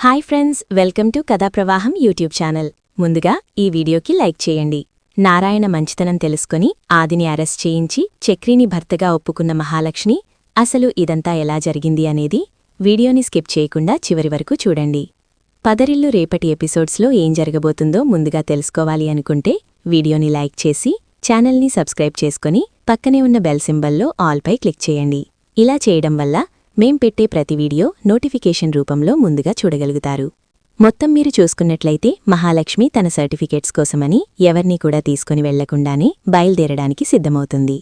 Hi friends, welcome to కథా ప్రవాహం YouTube channel. ముందుగా ఈ వీడియోకి లైక్ చేయండి. నారాయణ మంచితనం తెలుసుకొని ఆదిని అరెస్ట్ చేయించి చక్రిని భర్తగా ఒప్పుకున్న మహాలక్ష్మి అసలు ఇదంతా ఎలా జరిగింది అనేది వీడియోని స్కిప్ చేయకుండా చివరి వరకు చూడండి. పదరిల్లు రేపటి ఎపిసోడ్స్లో ఏం జరగబోతుందో ముందుగా తెలుసుకోవాలి అనుకుంటే వీడియోని లైక్ చేసి ఛానల్ని సబ్స్క్రైబ్ చేసుకుని పక్కనే ఉన్న బెల్ సింబల్లో ఆల్పై క్లిక్ చేయండి. ఇలా చేయడం వల్ల మేం పెట్టే ప్రతి వీడియో నోటిఫికేషన్ రూపంలో ముందుగా చూడగలుగుతారు. మొత్తం మీరు చూసుకున్నట్లయితే మహాలక్ష్మి తన సర్టిఫికేట్స్ కోసమని ఎవర్నీ కూడా తీసుకుని వెళ్లకుండానే బయల్దేరడానికి సిద్ధమవుతుంది.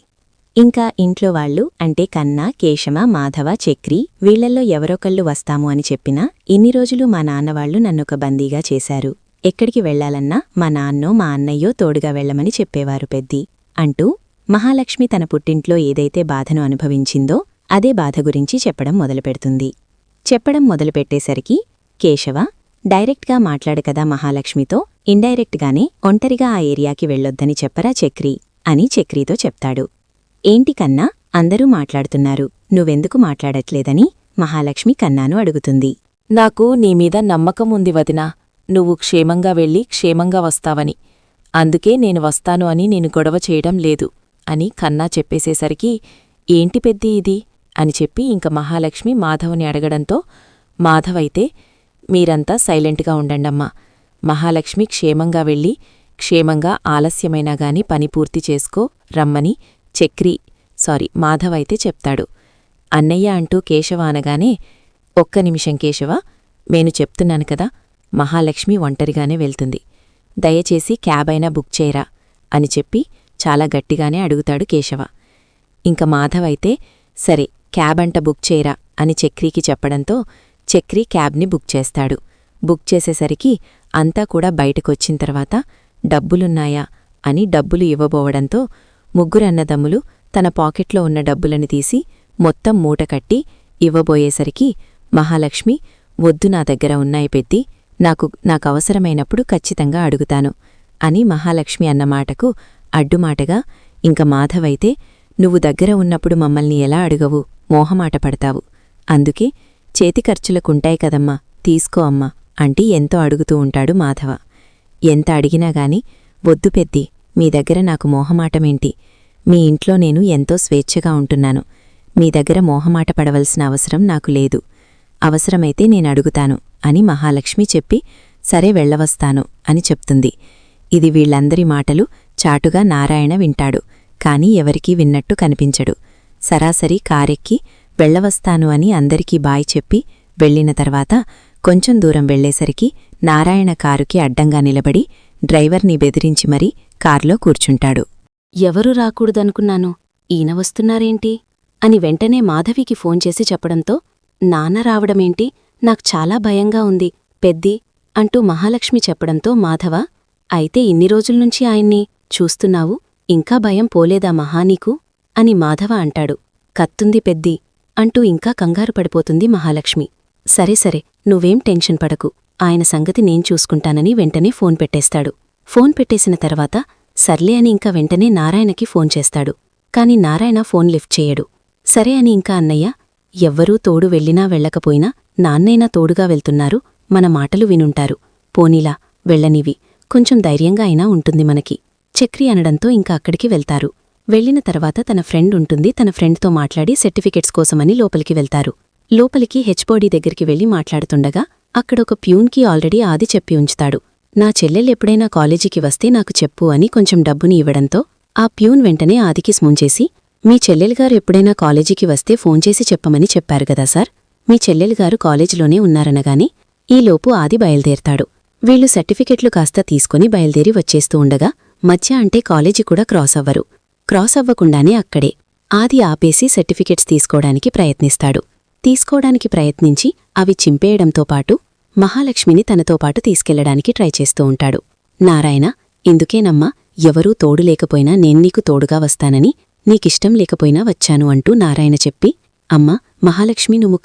ఇంకా ఇంట్లో వాళ్లు అంటే కన్నా, కేశమ, మాధవ, చక్రి వీళ్లల్లో ఎవరొకళ్ళు వస్తాము అని చెప్పినా ఇన్ని రోజులు మా నాన్నవాళ్లు నన్నొక బందీగా చేశారు. ఎక్కడికి వెళ్లాలన్నా మా నాన్నో మా అన్నయ్యో తోడుగా వెళ్లమని చెప్పేవారు పెద్ది అంటూ మహాలక్ష్మి తన పుట్టింట్లో ఏదైతే బాధను అనుభవించిందో అదే బాధ గురించి చెప్పడం మొదలుపెట్టేసరికి కేశవ డైరెక్ట్గా మాట్లాడకదా మహాలక్ష్మితో, ఇండైరెక్ట్గానే ఒంటరిగా ఆ ఏరియాకి వెళ్ళొద్దని చెప్పరా చక్రి అని చక్రీతో చెప్తాడు. ఏంటి కన్నా, అందరూ మాట్లాడుతున్నారు, నువ్వెందుకు మాట్లాడట్లేదని మహాలక్ష్మి కన్నాను అడుగుతుంది. నాకు నీమీద నమ్మకం ఉంది వదినా, నువ్వు క్షేమంగా వెళ్ళి క్షేమంగా వస్తావని. అందుకే నేను వస్తాను అని నేను గొడవ చేయడం లేదు అని కన్నా చెప్పేసేసరికి ఏంటి పెద్ది ఇది అని చెప్పి ఇంక మహాలక్ష్మి మాధవ్ని అడగడంతో మాధవైతే మీరంతా సైలెంట్గా ఉండండమ్మా, మహాలక్ష్మి క్షేమంగా వెళ్ళి క్షేమంగా ఆలస్యమైనా గాని పని పూర్తి చేసుకో రమ్మని మాధవైతే చెప్తాడు. అన్నయ్య అంటూ కేశవ అనగానే ఒక్క నిమిషం కేశవ, నేను చెప్తున్నాను కదా, మహాలక్ష్మి ఒంటరిగానే వెళ్తుంది, దయచేసి క్యాబ్ అయినా బుక్ చేయరా అని చెప్పి చాలా గట్టిగానే అడుగుతాడు కేశవ. ఇంక మాధవైతే సరే క్యాబంట బుక్ చేయరా అని చక్రికి చెప్పడంతో చక్రి క్యాబ్ని బుక్ చేస్తాడు. బుక్ చేసేసరికి అంతా కూడా బయటకొచ్చిన తర్వాత డబ్బులున్నాయా అని డబ్బులు ఇవ్వబోవడంతో ముగ్గురన్నదమ్ములు తన పాకెట్లో ఉన్న డబ్బులని తీసి మొత్తం మూట కట్టి ఇవ్వబోయేసరికి మహాలక్ష్మి వద్దు, నా దగ్గర ఉన్నాయి పెద్ది, నాకవసరమైనప్పుడు ఖచ్చితంగా అడుగుతాను అని మహాలక్ష్మి అన్నమాటకు అడ్డుమాటగా ఇంక మాధవైతే నువ్వు దగ్గర ఉన్నప్పుడు మమ్మల్ని ఎలా అడుగవు, మోహమాట పడతావు, అందుకే చేతి ఖర్చులకుంటాయి కదమ్మా, తీసుకో అమ్మా అంటీ ఎంతో అడుగుతూ ఉంటాడు మాధవ. ఎంత అడిగినాగాని వద్దు పెద్ది, మీ దగ్గర నాకు మోహమాటమేంటి, మీ ఇంట్లో నేను ఎంతో స్వేచ్ఛగా ఉంటున్నాను, మీ దగ్గర మోహమాట పడవలసిన అవసరం నాకు లేదు, అవసరమైతే నేనడుగుతాను అని మహాలక్ష్మి చెప్పి సరే వెళ్ళవస్తాను అని చెప్తుంది. ఇది వీళ్లందరి మాటలు చాటుగా నారాయణ వింటాడు. కాని ఎవరికీ విన్నట్టు కనిపించడు. సరాసరి కారెక్కి వెళ్ళవస్తాను అని అందరికీ బాయ్ చెప్పి వెళ్లిన తర్వాత కొంచెం దూరం వెళ్లేసరికి నారాయణ కారుకి అడ్డంగా నిలబడి డ్రైవర్ని బెదిరించి మరీ కార్లో కూర్చుంటాడు. ఎవరూ రాకూడదనుకున్నాను, ఈయన వస్తున్నారేంటి అని వెంటనే మాధవికి ఫోన్ చేసి చెప్పడంతో నాన్న రావడమేంటి, నాకు చాలా భయంగా ఉంది పెద్ది అంటూ మహాలక్ష్మి చెప్పడంతో మాధవ అయితే ఇన్ని రోజుల్నుంచి ఆయన్ని చూస్తున్నావు, ఇంకా భయం పోలేదా మహానీకు అని మాధవ అంటాడు. కత్తుంది పెద్ది అంటూ ఇంకా కంగారు పడిపోతుంది మహాలక్ష్మి. సరే నువ్వేం టెన్షన్ పడకు, ఆయన సంగతి నేను చూసుకుంటానని వెంటనే ఫోన్ పెట్టేస్తాడు. ఫోన్ పెట్టేసిన తర్వాత సర్లే అని ఇంకా వెంటనే నారాయణకి ఫోన్ చేస్తాడు. కాని నారాయణ ఫోన్ లిఫ్ట్ చేయడు. సరే అని ఇంకా అన్నయ్య, ఎవ్వరూ తోడు వెళ్ళినా వెళ్లకపోయినా నాన్నైనా తోడుగా వెళ్తున్నారు, మన మాటలు వినుంటారు, పోనీలా వెళ్ళనివి, కొంచెం ధైర్యంగా అయినా ఉంటుంది మనకి చక్రి అనడంతో ఇంకా అక్కడికి వెళ్తారు. వెళ్లిన తర్వాత తన ఫ్రెండ్ ఉంటుంది, తన ఫ్రెండ్తో మాట్లాడి సర్టిఫికెట్స్ కోసమని లోపలికి వెళ్తారు. లోపలికి హెచ్ఓడి దగ్గరికి వెళ్లి మాట్లాడుతుండగా అక్కడొక ప్యూన్కి ఆల్రెడీ ఆది చెప్పి ఉంచుతాడు. నా చెల్లెలెప్పుడైనా కాలేజీకి వస్తే నాకు చెప్పు అని కొంచెం డబ్బుని ఇవ్వడంతో ఆ ప్యూన్ వెంటనే ఆదికి స్మూంచేసి మీ చెల్లెలుగారు ఎప్పుడైనా కాలేజీకి వస్తే ఫోన్ చేసి చెప్పమని చెప్పారు గదా సార్, మీ చెల్లెలుగారు కాలేజీలోనే ఉన్నారనగాని ఈలోపు ఆది బయల్దేరతాడు. వీళ్లు సర్టిఫికెట్లు కాస్త తీసుకుని బయల్దేరి వచ్చేస్తూ ఉండగా మధ్య అంటే కాలేజీ కూడా క్రాస్ అవ్వకుండానే అక్కడే ఆది ఆపేసి సర్టిఫికెట్స్ తీసుకోవడానికి ప్రయత్నించి అవి చింపేయడంతో పాటు మహాలక్ష్మిని తనతో పాటు తీసుకెళ్లడానికి ట్రై చేస్తూ ఉంటాడు. నారాయణ, ఇందుకేనమ్మా ఎవరూ తోడు లేకపోయినా నేన్నీకు తోడుగా వస్తానని, నీకిష్టం లేకపోయినా వచ్చాను అంటూ నారాయణ చెప్పి అమ్మా మహాలక్ష్మి నువ్వు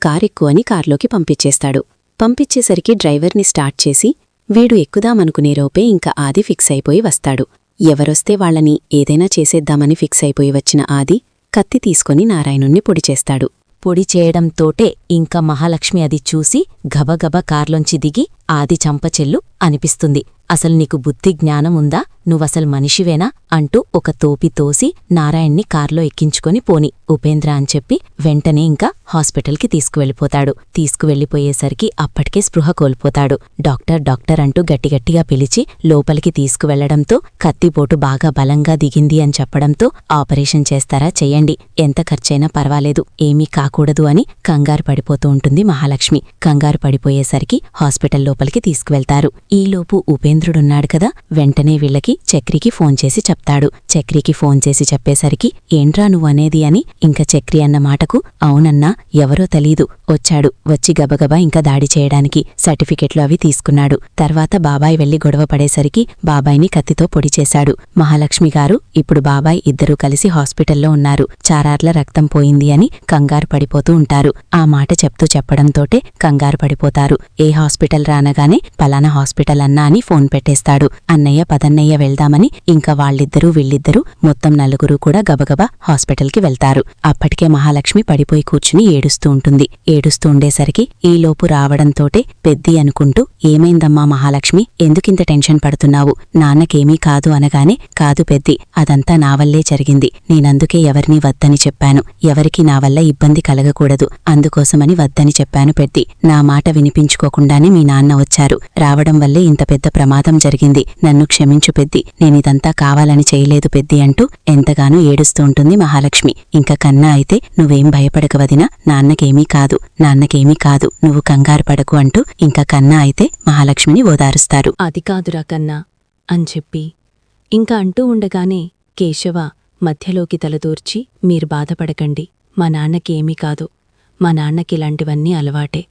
కారెక్కు అని కార్లోకి పంపించేస్తాడు. పంపించేసరికి డ్రైవర్ని స్టార్ట్ చేసి వీడు ఎక్కుదామనుకునేరోపే ఇంకా ఆది ఫిక్స్ అయిపోయి వస్తాడు. ఎవరొస్తే వాళ్లని ఏదైనా చేసేద్దామని ఫిక్స్ అయిపోయి వచ్చిన ఆది కత్తి తీసుకొని నారాయణుణ్ణి పొడిచేస్తాడు. పొడి చేయడంతోటే ఇంకా మహాలక్ష్మి అది చూసి గబగబ కార్లోంచి దిగి ఆది చంపచెల్లు అనిపిస్తుంది. అసలు నీకు బుద్ధి జ్ఞానం ఉందా? నువ్వసలు మనిషివేనా? అంటూ ఒక తోపి తోసి నారాయణ్ని కార్లో ఎక్కించుకొని పోని ఉపేంద్ర అని చెప్పి వెంటనే ఇంకా హాస్పిటల్కి తీసుకువెళ్ళిపోతాడు. తీసుకువెళ్ళిపోయేసరికి అప్పటికే స్పృహ కోల్పోతాడు. డాక్టర్ డాక్టర్ అంటూ గట్టిగట్టిగా పిలిచి లోపలికి తీసుకువెళ్లడంతో కత్తిపోటు బాగా బలంగా దిగింది అని చెప్పడంతో ఆపరేషన్ చేస్తారా చెయ్యండి, ఎంత ఖర్చైనా పర్వాలేదు, ఏమీ కాకూడదు అని కంగారు పడిపోతూ ఉంటుంది మహాలక్ష్మి. కంగారు పడిపోయేసరికి హాస్పిటల్ లోపలికి తీసుకువెళ్తారు. ఈలోపు ఉపేంద్రుడున్నాడు కదా, వెంటనే వీళ్ళకి చక్రికి ఫోన్ చేసి చెప్తాడు. చక్రికి ఫోన్ చేసి చెప్పేసరికి ఏంట్రా నువ్వనేది అని ఇంకా చక్రి అన్న మాటకు అవునన్నా ఎవరో తెలీదు వచ్చాడు, వచ్చి గబగబా ఇంకా దాడి చేయడానికి సర్టిఫికెట్లు అవి తీసుకున్నాడు. తర్వాత బాబాయ్ వెళ్లి గొడవ పడేసరికి బాబాయిని కత్తితో పొడి చేశాడు. మహాలక్ష్మి గారు ఇప్పుడు బాబాయ్ ఇద్దరూ కలిసి హాస్పిటల్లో ఉన్నారు, చారార్ల రక్తం పోయింది అని కంగారు పడిపోతూ ఉంటారు. ఆ మాట చెప్తూ చెప్పడంతోటే కంగారు పడిపోతారు. ఏ హాస్పిటల్ రానగానే పలానా హాస్పిటల్ అన్నా అని ఫోన్ పెట్టేస్తాడు. అన్నయ్య పదన్నయ్య వెళ్దామని ఇంకా వాళ్ళిద్దరూ వీళ్ళిద్దరూ మొత్తం నలుగురు కూడా గబగబా హాస్పిటల్కి వెళ్తారు. అప్పటికే మహాలక్ష్మి పడిపోయి కూర్చుని ఏడుస్తూ ఉంటుంది. ఏడుస్తూ ఉండేసరికి ఈలోపు రావడంతోటే పెద్ది అనుకుంటూ ఏమైందమ్మా మహాలక్ష్మి, ఎందుకింత టెన్షన్ పడుతున్నావు? నాన్నకేమీ కాదు అనగానే కాదు పెద్ది, అదంతా నా వల్లే జరిగింది, నేనందుకే ఎవరినీ వద్దని చెప్పాను, ఎవరికి నా వల్ల ఇబ్బంది కలగకూడదు, అందుకోసమని వద్దని చెప్పాను పెద్ది. నా మాట వినిపించుకోకుండానే మీ నాన్న వచ్చారు, రావడం వల్లే ఇంత పెద్ద ప్రమాదం జరిగింది, నన్ను క్షమించు పెద్ది, నేనిదంతా కావాలని చేయలేదు పెద్ది అంటూ ఎంతగానో ఏడుస్తూ ఉంటుంది మహాలక్ష్మి. ఇంకా కన్నా అయితే నువ్వేం భయపడకవదినా, నాన్నకేమీ కాదు, నాన్నకేమీ కాదు, నువ్వు కంగారు పడకు అంటూ ఇంకా కన్నా అయితే మహాలక్ష్మిని ఓదారుస్తారు. అది కాదురా కన్నా అని చెప్పి ఇంకా అంటూ ఉండగానే కేశవ మధ్యలోకి తలదూర్చి మీరు బాధపడకండి, మా నాన్నకేమీ కాదు, మా నాన్నకిలాంటివన్నీ అలవాటే,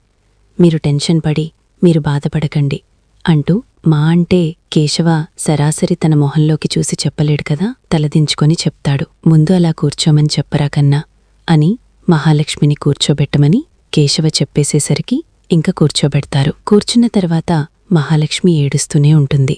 మీరు టెన్షన్ పడి మీరు బాధపడకండి అంటూ మా అంటే కేశవ సరాసరి తన మొహంలోకి చూసి చెప్పలేడు కదా, తలదించుకొని చెప్తాడు. ముందు అలా కూర్చోమని చెప్పరా కన్నా అని మహాలక్ష్మిని కూర్చోబెట్టమని కేశవ చెప్పేసేసరికి ఇంక కూర్చోబెడతారు. కూర్చున్న తర్వాత మహాలక్ష్మి ఏడుస్తూనే ఉంటుంది.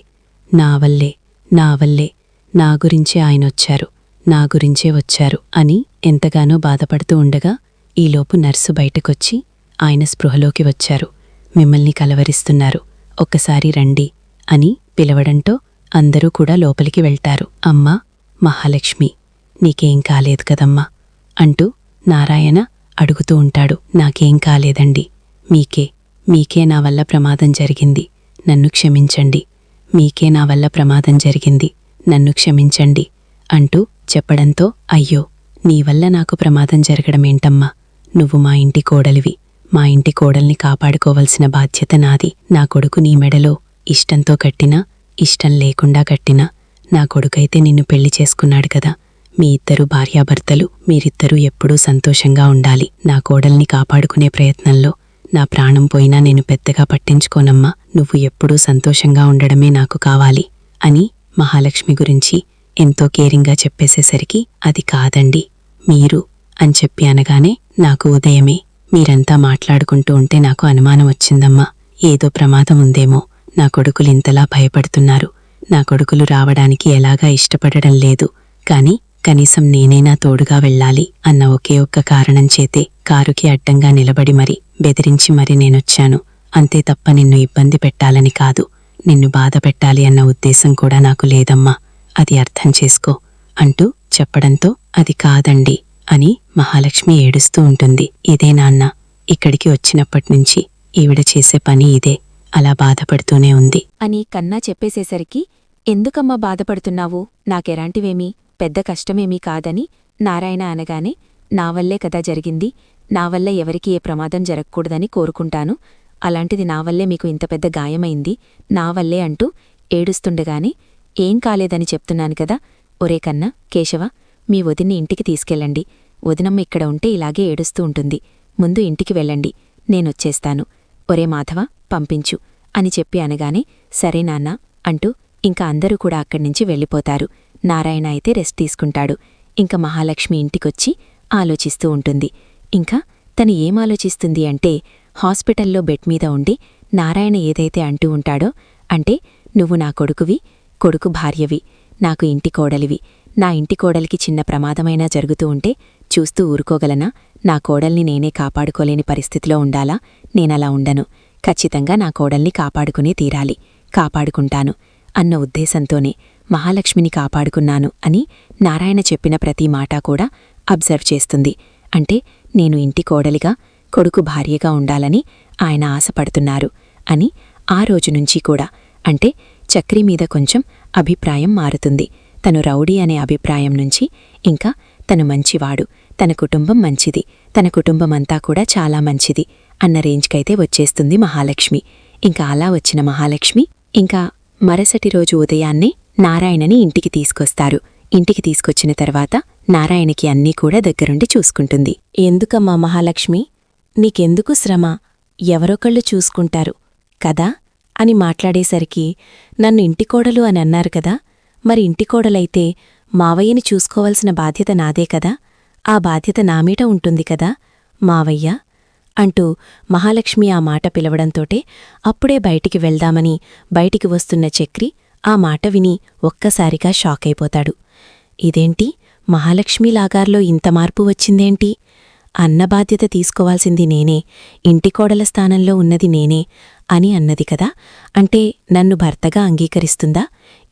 నా వల్లే నా వల్లే, నా గురించే ఆయనొచ్చారు, నా గురించే వచ్చారు అని ఎంతగానో బాధపడుతూ ఉండగా ఈలోపు నర్సు బయటకొచ్చి ఆయన స్పృహలోకి వచ్చారు. మిమ్మల్ని కలవరిస్తున్నారు, ఒక్కసారి రండి అని పిలవడంతో అందరూ కూడా లోపలికి వెళ్తారు. అమ్మా మహాలక్ష్మి, నీకేం కాలేదు కదమ్మా అంటూ నారాయణ అడుగుతూ ఉంటాడు. నాకేం కాలేదండి, మీకే నా వల్ల ప్రమాదం జరిగింది, నన్ను క్షమించండి, మీకే నా వల్ల ప్రమాదం జరిగింది, నన్ను క్షమించండి అంటూ చెప్పడంతో అయ్యో నీ వల్ల నాకు ప్రమాదం జరగడమేంటమ్మా, నువ్వు మా ఇంటి కోడలివి, మా ఇంటి కోడల్ని కాపాడుకోవలసిన బాధ్యత నాది. నా కొడుకు నీ మెడలో ఇష్టంతో కట్టినా ఇష్టం లేకుండా కట్టినా నా కొడుకైతే నిన్ను పెళ్లి చేసుకున్నాడు కదా, మీ ఇద్దరు భార్యాభర్తలు, మీరిద్దరూ ఎప్పుడూ సంతోషంగా ఉండాలి. నా కోడల్ని కాపాడుకునే ప్రయత్నంలో నా ప్రాణం పోయినా నేను పెద్దగా పట్టించుకోనమ్మా, నువ్వు ఎప్పుడూ సంతోషంగా ఉండడమే నాకు కావాలి అని మహాలక్ష్మి గురించి ఎంతో కేరింగ్గా చెప్పేసేసరికి అది కాదండి మీరు అని చెప్పి అనగానే నాకు ఉదయమే మీరంతా మాట్లాడుకుంటూ ఉంటే నాకు అనుమానం వచ్చిందమ్మా, ఏదో ప్రమాదం ఉందేమో, నా కొడుకులు ఇంతలా భయపడుతున్నారు, నా కొడుకులు రావడానికి ఎలాగా ఇష్టపడడం లేదు, కాని కనీసం నేనైనా తోడుగా వెళ్ళాలి అన్న ఒకే ఒక్క కారణం చేతే కారుకి అడ్డంగా నిలబడి మరి బెదిరించి మరి నేనొచ్చాను, అంతే తప్ప నిన్ను ఇబ్బంది పెట్టాలని కాదు, నిన్ను బాధ పెట్టాలి అన్న ఉద్దేశం కూడా నాకు లేదమ్మా, అది అర్థం చేసుకో అంటూ చెప్పడంతో అది కాదండి అని మహాలక్ష్మి ఏడుస్తూ ఉంటుంది. ఇదే నాన్న, ఇక్కడికి వచ్చినప్పటినుంచి ఈవిడ చేసే పని ఇదే, అలా బాధపడుతూనే ఉంది అని కన్నా చెప్పేసేసరికి ఎందుకమ్మా బాధపడుతున్నావు, నాకెలాంటివేమీ పెద్ద కష్టమేమీ కాదని నారాయణ అనగానే నా వల్లే కదా జరిగింది, నా వల్ల ఎవరికి ఏ ప్రమాదం జరగకూడదని కోరుకుంటాను, అలాంటిది నా వల్లే మీకు ఇంత పెద్ద గాయమైంది, నా వల్లే అంటూ ఏడుస్తుండగానే ఏం కాలేదని చెప్తున్నాను కదా, ఒరే కన్నా కేశవ మీ వదిన్ని ఇంటికి తీసుకెళ్ళండి, వదినమ్మ ఇక్కడ ఉంటే ఇలాగే ఏడుస్తూ ఉంటుంది, ముందు ఇంటికి వెళ్ళండి, నేనొచ్చేస్తాను, ఒరే మాధవ పంపించు అని చెప్పి అనగానే సరే నాన్నా అంటూ ఇంకా అందరూ కూడా అక్కడ్నించి వెళ్ళిపోతారు. నారాయణ అయితే రెస్ట్ తీసుకుంటాడు. ఇంక మహాలక్ష్మి ఇంటికొచ్చి ఆలోచిస్తూ ఉంటుంది. ఇంకా తను ఏం ఆలోచిస్తుంది అంటే హాస్పిటల్లో బెడ్ మీద ఉండి నారాయణ ఏదైతే అంటూ ఉంటాడో, అంటే నువ్వు నా కొడుకువి, కొడుకు భార్యవి, నాకు ఇంటి కోడలివి, నా ఇంటి కోడలికి చిన్న ప్రమాదమైనా జరుగుతూ ఉంటే చూస్తూ ఊరుకోగలనా, నా కోడల్ని నేనే కాపాడుకోలేని పరిస్థితిలో ఉండాలా? నేనలా ఉండను. ఖచ్చితంగా నా కోడల్ని కాపాడుకునే తీరాలి. కాపాడుకుంటాను అన్న ఉద్దేశంతోనే మహాలక్ష్మిని కాపాడుకున్నాను అని నారాయణ చెప్పిన ప్రతి మాటా కూడా అబ్జర్వ్ చేస్తుంది. అంటే నేను ఇంటి కోడలిగా, కొడుకు భార్యగా ఉండాలని ఆయన ఆశపడుతున్నారు అని ఆ రోజునుంచి కూడా. అంటే చక్రి మీద కొంచెం అభిప్రాయం మారుతుంది. తను రౌడీ అనే అభిప్రాయం నుంచి ఇంకా తను మంచివాడు, తన కుటుంబం మంచిది, తన కుటుంబమంతా కూడా చాలా మంచిది అన్న రేంజ్కైతే వచ్చేస్తుంది మహాలక్ష్మి. ఇంకా అలా వచ్చిన మహాలక్ష్మి ఇంకా మరుసటి రోజు ఉదయాన్నే నారాయణని ఇంటికి తీసుకొస్తారు. ఇంటికి తీసుకొచ్చిన తర్వాత నారాయణకి అన్నీ కూడా దగ్గరుండి చూసుకుంటుంది. ఎందుకమ్మా మహాలక్ష్మి, నీకెందుకు శ్రమ? ఎవరొకళ్ళు చూసుకుంటారు కదా అని మాట్లాడేసరికి నన్ను ఇంటికోడలు అని అన్నారు కదా, మరి ఇంటికోడలైతే మావయ్యని చూసుకోవలసిన బాధ్యత నాదే కదా, ఆ బాధ్యత నామీట ఉంటుంది కదా మావయ్య అంటూ మహాలక్ష్మి ఆ మాట పిలవడంతోటే అప్పుడే బయటికి వెళ్దామని బయటికి వస్తున్న చక్రి ఆ మాట విని ఒక్కసారిగా షాకైపోతాడు. ఇదేంటి, మహాలక్ష్మి లాగార్లో ఇంత మార్పు వచ్చిందేంటి? అన్న బాధ్యత తీసుకోవాల్సింది నేనే, ఇంటికోడల స్థానంలో ఉన్నది నేనే అని అన్నది కదా, అంటే నన్ను భర్తగా అంగీకరిస్తుందా?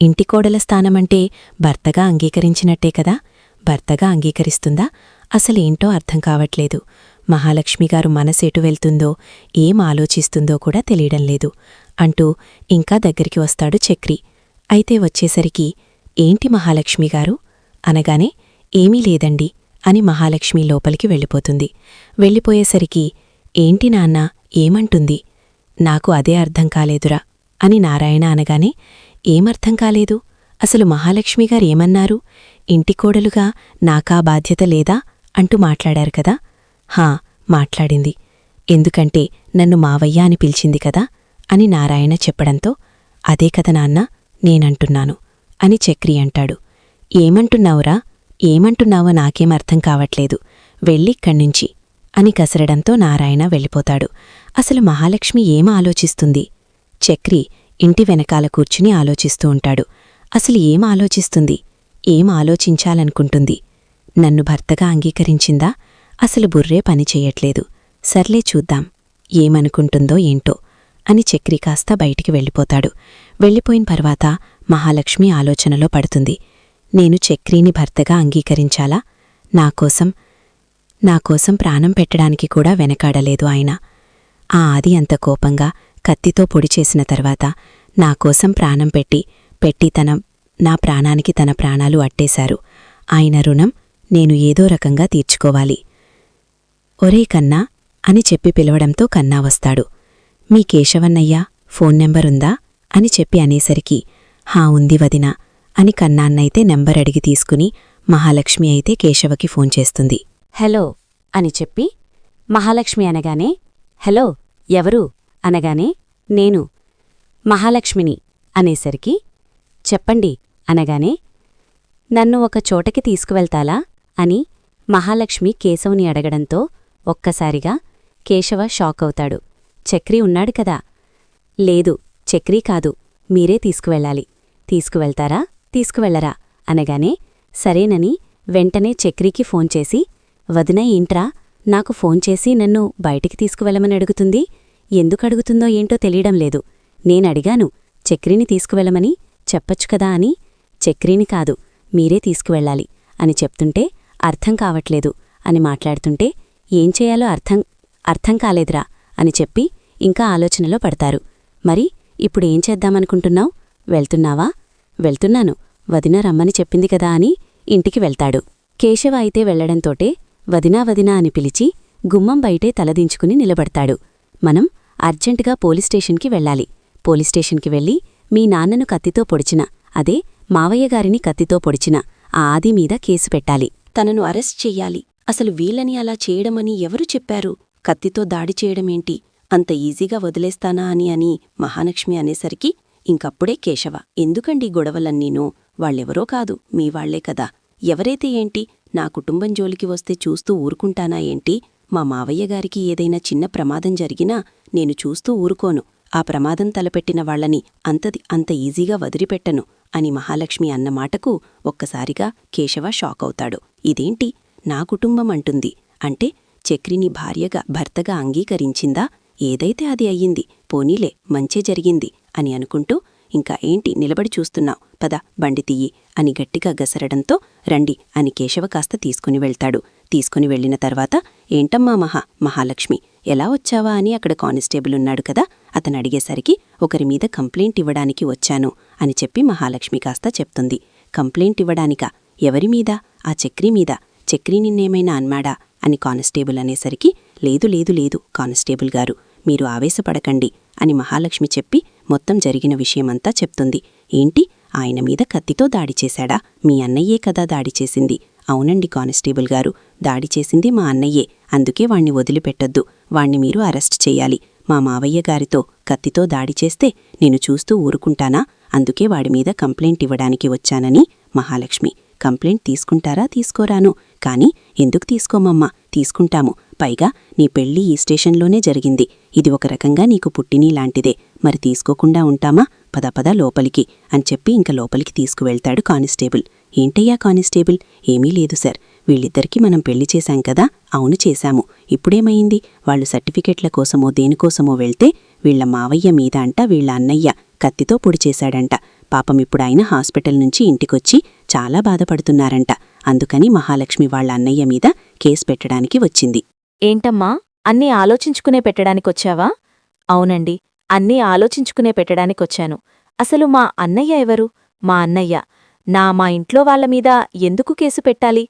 ఇంటికోడల స్థానమంటే భర్తగా అంగీకరించినట్టే కదా, భర్తగా అంగీకరిస్తుందా? అసలేంటో అర్థం కావట్లేదు. మహాలక్ష్మిగారు మనసెటు వెళ్తుందో, ఏం ఆలోచిస్తుందో కూడా తెలియడంలేదు అంటూ ఇంకా దగ్గరికి వస్తాడు చక్రి. అయితే వచ్చేసరికి ఏంటి మహాలక్ష్మిగారు అనగానే ఏమీ లేదండి అని మహాలక్ష్మి లోపలికి వెళ్ళిపోతుంది. వెళ్ళిపోయేసరికి ఏంటి నాన్నా ఏమంటుంది? నాకు అదే అర్థం కాలేదురా అని నారాయణ అనగానే ఏమర్థం కాలేదు? అసలు మహాలక్ష్మిగారేమన్నారు? ఇంటికోడలుగా నాకా బాధ్యత లేదా అంటూ మాట్లాడారు కదా. హా, మాట్లాడింది. ఎందుకంటే నన్ను మావయ్య అని పిలిచింది కదా అని నారాయణ చెప్పడంతో అదే కదా నాన్న నేనంటున్నాను అని చక్రి అంటాడు. ఏమంటున్నావురా? ఏమంటున్నావో నాకేమర్థం కావట్లేదు, వెళ్ళిక్కడ్నుంచి అని కసరడంతో నారాయణ వెళ్ళిపోతాడు. అసలు మహాలక్ష్మి ఏం ఆలోచిస్తుంది? చక్రి ఇంటి వెనకాల కూర్చుని ఆలోచిస్తూ ఉంటాడు. అసలు ఏం ఆలోచిస్తుంది? ఏం ఆలోచించాలనుకుంటుంది? నన్ను భర్తగా అంగీకరించిందా? అసలు బుర్రే పని చెయ్యట్లేదు. సర్లే చూద్దాం ఏమనుకుంటుందో ఏంటో అని చక్రి కాస్త బయటికి వెళ్ళిపోతాడు. వెళ్ళిపోయిన తర్వాత మహాలక్ష్మి ఆలోచనలో పడుతుంది. నేను చక్రీని భర్తగా అంగీకరించాలా? నాకోసం ప్రాణం పెట్టడానికి కూడా వెనకాడలేదు ఆయన. ఆ ఆది అంత కోపంగా కత్తితో పొడిచేసిన తర్వాత నాకోసం ప్రాణం పెట్టి నా ప్రాణానికి తన ప్రాణాలు అట్టేశారు. ఆయన రుణం నేను ఏదో రకంగా తీర్చుకోవాలి. ఒరే కన్నా అని చెప్పి పిలవడంతో కన్నా వస్తాడు. మీ కేశవన్నయ్యా ఫోన్ నెంబరుందా అని చెప్పి అనేసరికి హా ఉంది వదినా అని కన్నాన్నైతే నెంబర్ అడిగి తీసుకుని మహాలక్ష్మి అయితే కేశవకి ఫోన్ చేస్తుంది. హలో అని చెప్పి మహాలక్ష్మి అనగానే హలో ఎవరు అనగానే నేను మహాలక్ష్మిని అనేసరికి చెప్పండి అనగానే నన్ను ఒక చోటకి తీసుకువెళ్తాలా అని మహాలక్ష్మి కేశవుని అడగడంతో ఒక్కసారిగా కేశవ షాకవుతాడు. చక్రి ఉన్నాడు కదా. లేదు చక్రీ కాదు, మీరే తీసుకువెళ్ళాలి. తీసుకువెళ్తారా తీసుకువెళ్లరా అనగానే సరేనని వెంటనే చక్రీకి ఫోన్ చేసి వదిన ఏంట్రా నాకు ఫోన్ చేసి నన్ను బయటికి తీసుకువెళ్ళమని అడుగుతుంది? ఎందుకడుగుతుందో ఏంటో తెలియడం లేదు. నేనడిగాను చక్రీని తీసుకువెళ్ళమని, చెప్పొచ్చు కదా అని. చక్రీని కాదు మీరే తీసుకువెళ్ళాలి అని చెప్తుంటే అర్థం కావట్లేదు అని మాట్లాడుతుంటే ఏం చేయాలో అర్థం కాలేదురా అని చెప్పి ఇంకా ఆలోచనలో పడతారు. మరి ఇప్పుడేం చేద్దామనుకుంటున్నావు? వెళ్తున్నావా? వెళ్తున్నాను, వదిన రమ్మని చెప్పింది కదా అని ఇంటికి వెళ్తాడు. కేశవ అయితే వెళ్లడంతోటే వదినా వదినా అని పిలిచి గుమ్మం బయటే తలదించుకుని నిలబడతాడు. మనం అర్జెంటుగా పోలీస్టేషన్కి వెళ్ళాలి. పోలీస్టేషన్కి వెళ్ళి మీ నాన్నను కత్తితో పొడిచిన, అదే మావయ్యగారిని కత్తితో పొడిచిన ఆ ఆది మీద కేసు పెట్టాలి. తనను అరెస్ట్ చెయ్యాలి. అసలు వీళ్ళని అలా చేయడమని ఎవరు చెప్పారు? కత్తితో దాడి చేయడమేంటి? అంత ఈజీగా వదిలేస్తానా అని మహాలక్ష్మి అనేసరికి ఇంకప్పుడే కేశవ ఎందుకండి గొడవలన్నీనూ? వాళ్ళెవరో కాదు, మీవాళ్లే కదా. ఎవరైతే ఏంటి, నా కుటుంబం జోలికి వస్తే చూస్తూ ఊరుకుంటానా ఏంటి? మా మావయ్యగారికి ఏదైనా చిన్న ప్రమాదం జరిగినా నేను చూస్తూ ఊరుకోను. ఆ ప్రమాదం తలపెట్టిన వాళ్లని అంత ఈజీగా వదిలిపెట్టను అని మహాలక్ష్మి అన్నమాటకు ఒక్కసారిగా కేశవ షాకవుతాడు. ఇదేంటి నా కుటుంబం అంటుంది? అంటే చక్రిని భర్తగా అంగీకరించిందా? ఏదైతే అది అయ్యింది, పోనీలే మంచే జరిగింది అని అనుకుంటూ, ఇంకా ఏంటి నిలబడి చూస్తున్నావ్, పద బండి తియ్యి అని గట్టిగా గసరడంతో రండి అని కేశవ కాస్త తీసుకుని వెళ్తాడు. తీసుకుని వెళ్లిన తర్వాత, ఏంటమ్మా మహాలక్ష్మి, ఎలా వచ్చావా అని అక్కడ కానిస్టేబుల్ ఉన్నాడు కదా, అతను అడిగేసరికి ఒకరి మీద కంప్లైంట్ ఇవ్వడానికి వచ్చాను అని చెప్పి మహాలక్ష్మి కాస్త చెప్తుంది. కంప్లైంట్ ఇవ్వడానికా? ఎవరిమీద? ఆ చక్రి మీద. చక్రి నిన్నేమైనా అన్మాడా అని కానిస్టేబుల్ అనేసరికి, లేదు కానిస్టేబుల్ గారు, మీరు ఆవేశపడకండి అని మహాలక్ష్మి చెప్పి మొత్తం జరిగిన విషయమంతా చెప్తుంది. ఏంటి, ఆయన మీద కత్తితో దాడి చేశాడా? మీ అన్నయ్యే కదా దాడి చేసింది. అవునండి కానిస్టేబుల్ గారు, దాడి చేసింది మా అన్నయ్యే, అందుకే వాణ్ణి వదిలిపెట్టొద్దు, వాణ్ణి మీరు అరెస్ట్ చెయ్యాలి. మా మావయ్య గారితో కత్తితో దాడి చేస్తే నేను చూస్తూ ఊరుకుంటానా? అందుకే వాడిమీద కంప్లైంట్ ఇవ్వడానికి వచ్చానని. మహాలక్ష్మి, కంప్లైంట్ తీసుకుంటారా? తీసుకోరాను, కాని ఎందుకు తీసుకోమమ్మా, తీసుకుంటాము. పైగా నీ పెళ్లి ఈ స్టేషన్లోనే జరిగింది. ఇది ఒక రకంగా నీకు పుట్టినీలాంటిదే, మరి తీసుకోకుండా ఉంటామా? పద లోపలికి అని చెప్పి ఇంక లోపలికి తీసుకువెళ్తాడు కానిస్టేబుల్. ఏంటయ్యా కానిస్టేబుల్? ఏమీ లేదు సార్, వీళ్ళిద్దరికీ మనం పెళ్లి చేశాం కదా. అవును చేశాము. ఇప్పుడేమైంది? వాళ్ళు సర్టిఫికెట్ల కోసమో దేనికోసమో వెళ్తే వీళ్ల మావయ్య మీద అంట వీళ్ల అన్నయ్య కత్తితో పొడిచేశాడంట. పాపమిప్పుడాయన హాస్పిటల్ నుంచి ఇంటికొచ్చి చాలా బాధపడుతున్నారంట. అందుకని మహాలక్ష్మి వాళ్ళ అన్నయ్య మీద కేసు పెట్టడానికి వచ్చింది. ఏంటమ్మా, అన్నీ ఆలోచించుకునే పెట్టడానికొచ్చావా? అవునండి, అన్నీ ఆలోచించుకునే పెట్టడానికొచ్చాను. అసలు మా అన్నయ్య ఎవరు? మా అన్నయ్య మా ఇంట్లో వాళ్లమీద ఎందుకు కేసు పెట్టాలి?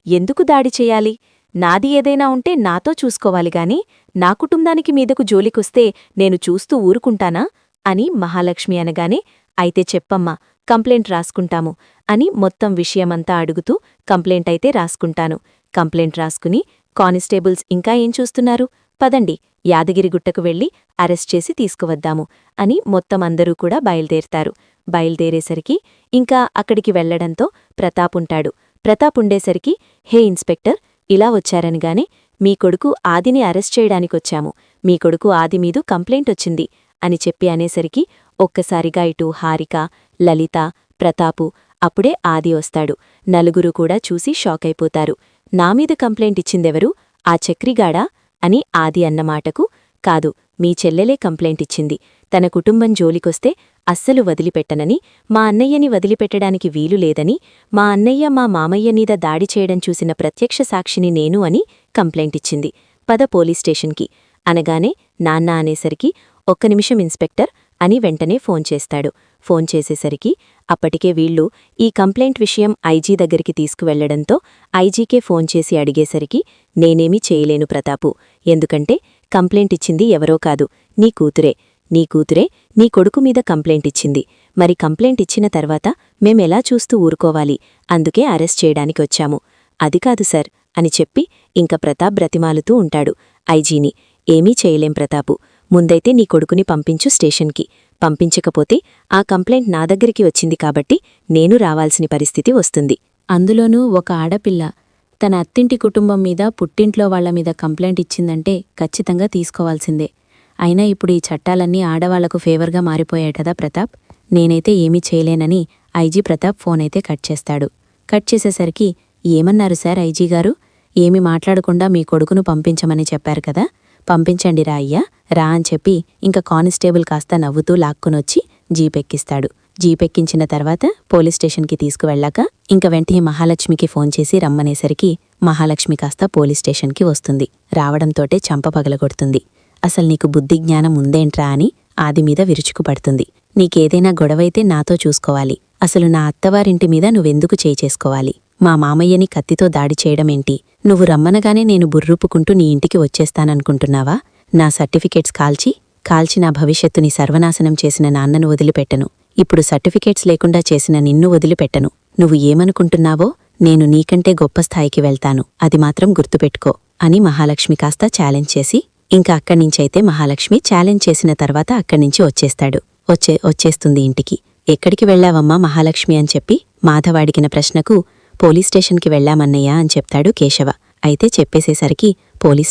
ఎందుకు దాడి చెయ్యాలి? నాది ఏదైనా ఉంటే నాతో చూసుకోవాలిగాని నా కుటుంబానికి మీదకు జోలికొస్తే నేను చూస్తూ ఊరుకుంటానా అని మహాలక్ష్మి అనగానే, అయితే చెప్పమ్మా, కంప్లైంట్ రాసుకుంటాము అని మొత్తం విషయమంతా అడుగుతూ, కంప్లైంట్ అయితే రాసుకుంటాను. కంప్లైంట్ రాసుకుని, కానిస్టేబుల్స్ ఇంకా ఏం చూస్తున్నారు, పదండి యాదగిరిగుట్టకు వెళ్లి అరెస్ట్ చేసి తీసుకువద్దాము అని మొత్తం అందరూ కూడా బయల్దేరతారు. బయల్దేరేసరికి ఇంకా అక్కడికి వెళ్లడంతో ప్రతాపుంటాడు. ప్రతాపుండేసరికి, హే ఇన్స్పెక్టర్, ఇలా వచ్చారనిగానే, మీ కొడుకు ఆదిని అరెస్ట్ చేయడానికొచ్చాము, మీ కొడుకు ఆది మీదు కంప్లైంట్ వచ్చింది అని చెప్పి అనేసరికి ఒక్కసారిగా ఇటు హారిక, లలిత, ప్రతాపు, అప్పుడే ఆది వస్తాడు. నలుగురు కూడా చూసి షాకైపోతారు. నామీద కంప్లైంట్ ఇచ్చిందెవరు? ఆ చక్రిగాడా అని ఆది అన్నమాటకు, కాదు, మీ చెల్లెలే కంప్లైంట్ ఇచ్చింది. తన కుటుంబం జోలికొస్తే అస్సలు వదిలిపెట్టనని, మా అన్నయ్యని వదిలిపెట్టడానికి వీలు లేదని, మా అన్నయ్య మా మామయ్య మీద దాడి చేయడం చూసిన ప్రత్యక్ష సాక్షిని నేను అని కంప్లైంట్ ఇచ్చింది. పద పోలీస్ స్టేషన్కి అనగానే, నాన్న అనేసరికి, ఒక్క నిమిషం ఇన్స్పెక్టర్ అని వెంటనే ఫోన్ చేస్తాడు. ఫోన్ చేసేసరికి అప్పటికే వీళ్ళు ఈ కంప్లైంట్ విషయం ఐజీ దగ్గరికి తీసుకువెళ్లడంతో ఐజీకే ఫోన్ చేసి అడిగేసరికి, నేనేమీ చేయలేను ప్రతాపు, ఎందుకంటే కంప్లైంట్ ఇచ్చింది ఎవరో కాదు, నీ కూతురే నీ కొడుకు మీద కంప్లైంట్ ఇచ్చింది. మరి కంప్లైంట్ ఇచ్చిన తర్వాత మేమెలా చూస్తూ ఊరుకోవాలి? అందుకే అరెస్ట్ చేయడానికి వచ్చాము. అది కాదు సార్ అని చెప్పి ఇంక ప్రతాప్ బ్రతిమాలుతూ ఉంటాడు ఐజీని. ఏమీ చేయలేం ప్రతాపు, ముందైతే నీ కొడుకుని పంపించు స్టేషన్కి. పంపించకపోతే ఆ కంప్లైంట్ నా దగ్గరికి వచ్చింది కాబట్టి నేను రావాల్సిన పరిస్థితి వస్తుంది. అందులోనూ ఒక ఆడపిల్ల తన అత్తింటి కుటుంబం మీద, పుట్టింట్లో వాళ్లమీద కంప్లైంట్ ఇచ్చిందంటే ఖచ్చితంగా తీసుకోవాల్సిందే. అయినా ఇప్పుడు ఈ చట్టాలన్నీ ఆడవాళ్లకు ఫేవర్గా మారిపోయాయి కదా ప్రతాప్. నేనైతే ఏమీ చేయలేనని ఐజీ ప్రతాప్ ఫోన్ అయితే కట్ చేస్తాడు. కట్ చేసేసరికి, ఏమన్నారు సార్ ఐజీ గారు? ఏమీ మాట్లాడకుండా మీ కొడుకును పంపించమని చెప్పారు కదా, పంపించండి రా అయ్యా, రా అని చెప్పి ఇంక కానిస్టేబుల్ కాస్త నవ్వుతూ లాక్కునొచ్చి జీపెక్కిస్తాడు. జీపెక్కించిన తర్వాత పోలీస్ స్టేషన్కి తీసుకువెళ్లాక ఇంక వెంటనే మహాలక్ష్మికి ఫోన్ చేసి రమ్మనేసరికి మహాలక్ష్మి కాస్త పోలీస్ స్టేషన్కి వస్తుంది. రావడంతోటే చంప పగలగొడుతుంది. అసలు నీకు బుద్ధిజ్ఞానం ఉందేంట్రా అని ఆదిమీద విరుచుకుపడుతుంది. నీకేదైనా గొడవైతే నాతో చూసుకోవాలి. అసలు నా అత్తవారింటి మీద నువ్వెందుకు చేసుకోవాలి? మా మామయ్యని కత్తితో దాడి చేయడమేంటి? నువ్వు రమ్మనగానే నేను బుర్రూపుకుంటూ నీ ఇంటికి వచ్చేస్తాననుకుంటున్నావా? నా సర్టిఫికేట్స్ కాల్చి నా భవిష్యత్తుని సర్వనాశనం చేసిన నాన్నను వదిలిపెట్టను. ఇప్పుడు సర్టిఫికేట్స్ లేకుండా చేసిన నిన్ను వదిలిపెట్టను. నువ్వు ఏమనుకుంటున్నావో నేను నీకంటే గొప్ప స్థాయికి వెళ్తాను, అది మాత్రం గుర్తుపెట్టుకో అని మహాలక్ష్మి కాస్త ఛాలెంజ్ చేసి, ఇంకా అక్కడ్నించైతే మహాలక్ష్మి ఛాలెంజ్ చేసిన తర్వాత అక్కడ్నించి వచ్చేస్తాడు. వచ్చేస్తుంది ఇంటికి. ఎక్కడికి వెళ్లావమ్మా మహాలక్ష్మి అని చెప్పి మాధవాడిగిన ప్రశ్నకు, పోలీస్ స్టేషన్కి వెళ్లామన్నయ్యా అని చెప్తాడు కేశవ. అయితే చెప్పేసేసరికి, పోలీస్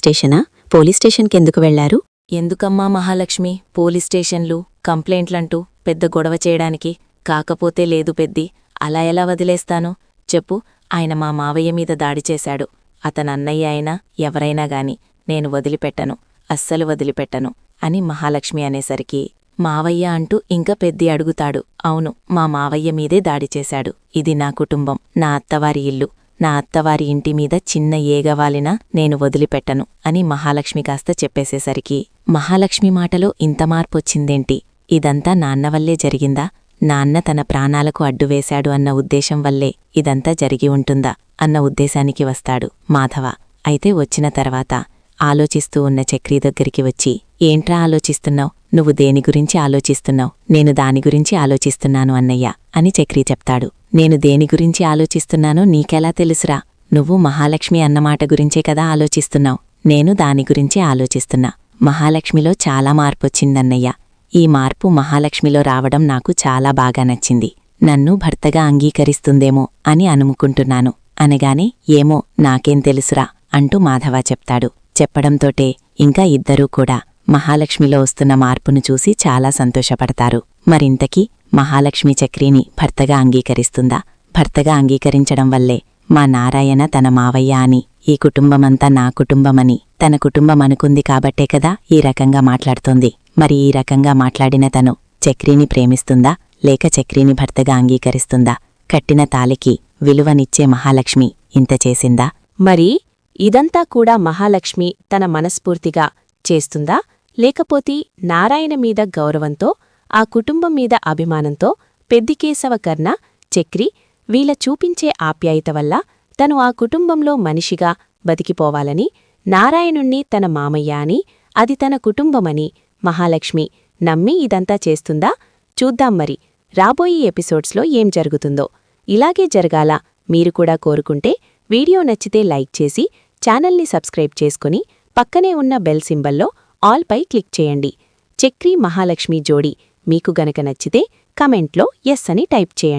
స్టేషన్కెందుకు వెళ్లారు? ఎందుకమ్మా మహాలక్ష్మి పోలీస్ స్టేషన్లు, కంప్లైంట్లంటూ పెద్ద గొడవ చేయడానికి? కాకపోతే లేదు పెద్ది, అలా ఎలా వదిలేస్తాను చెప్పు. ఆయన మా మావయ్య మీద దాడి చేశాడు, అతనన్నయ్య అయినా ఎవరైనా గాని నేను వదిలిపెట్టను, అస్సలు వదిలిపెట్టను అని మహాలక్ష్మి అనేసరికి మావయ్య అంటూ ఇంక పెద్ది అడుగుతాడు. అవును, మా మావయ్య మీదే దాడి చేశాడు. ఇది నా కుటుంబం, నా అత్తవారి ఇల్లు. నా అత్తవారి ఇంటిమీద చిన్న ఏగవాలినా నేను వదిలిపెట్టను అని మహాలక్ష్మి కాస్త చెప్పేసేసరికి మహాలక్ష్మి మాటలో ఇంత మార్పొచ్చిందేంటి? ఇదంతా నాన్నవల్లే జరిగిందా? నాన్న తన ప్రాణాలకు అడ్డువేశాడు అన్న ఉద్దేశం వల్లే ఇదంతా జరిగి ఉంటుందా అన్న ఉద్దేశానికి వస్తాడు మాధవ. అయితే వచ్చిన తర్వాత ఆలోచిస్తూ ఉన్న చక్రీ దగ్గరికి వచ్చి, ఏంట్రా ఆలోచిస్తున్నావు? నువ్వు దేని గురించి ఆలోచిస్తున్నావు? నేను దాని గురించి ఆలోచిస్తున్నాను అన్నయ్య అని చక్రీ చెప్తాడు. నేను దేని గురించి ఆలోచిస్తున్నానో నీకెలా తెలుసురా? నువ్వు మహాలక్ష్మి అన్నమాట గురించే కదా ఆలోచిస్తున్నావు. నేను దాని గురించి ఆలోచిస్తున్నా. మహాలక్ష్మిలో చాలా మార్పొచ్చిందన్నయ్య. ఈ మార్పు మహాలక్ష్మిలో రావడం నాకు చాలా బాగా నచ్చింది. నన్ను భర్తగా అంగీకరిస్తుందేమో అని అనుకుంటున్నాను అనగానే, ఏమో నాకేం తెలుసురా అంటూ మాధవ చెప్తాడు. చెప్పడంతోటే ఇంకా ఇద్దరూ కూడా మహాలక్ష్మిలో వస్తున్న మార్పును చూసి చాలా సంతోషపడతారు. మరింతకీ మహాలక్ష్మి చక్రీని భర్తగా అంగీకరిస్తుందా? భర్తగా అంగీకరించడం వల్లే మా నారాయణ తన మావయ్య అని, ఈ కుటుంబమంతా నా కుటుంబమని తన కుటుంబం అనుకుంది కాబట్టే కదా ఈ రకంగా మాట్లాడుతోంది. మరి ఈ రకంగా మాట్లాడిన తను చక్రీని ప్రేమిస్తుందా, లేక చక్రీని భర్తగా అంగీకరిస్తుందా? కట్టిన తాలికి విలువనిచ్చే మహాలక్ష్మి ఇంత చేసిందా? మరి ఇదంతా కూడా మహాలక్ష్మి తన మనస్ఫూర్తిగా చేస్తుందా, లేకపోతే నారాయణ మీద గౌరవంతో, ఆ కుటుంబం మీద అభిమానంతో పెద్దికేశవ కర్ణ, చక్రి వీళ్ళ చూపించే ఆప్యాయత వల్ల తను ఆ కుటుంబంలో మనిషిగా బతికిపోవాలని, నారాయణుణ్ణి తన మామయ్య అని, అది తన కుటుంబమని మహాలక్ష్మి నమ్మి ఇదంతా చేస్తుందా? చూద్దాం మరి రాబోయే ఎపిసోడ్స్లో ఏం జరుగుతుందో. ఇలాగే జరగాల మీరు కూడా కోరుకుంటే వీడియో నచ్చితే లైక్ చేసి ఛానల్ని సబ్స్క్రైబ్ చేసుకుని పక్కనే ఉన్న బెల్ సింబల్లో ఆల్ పై క్లిక్ చేయండి. చక్రీ మహాలక్ష్మి జోడీ మీకు గనక నచ్చితే కమెంట్లో ఎస్ అని టైప్ చేయండి.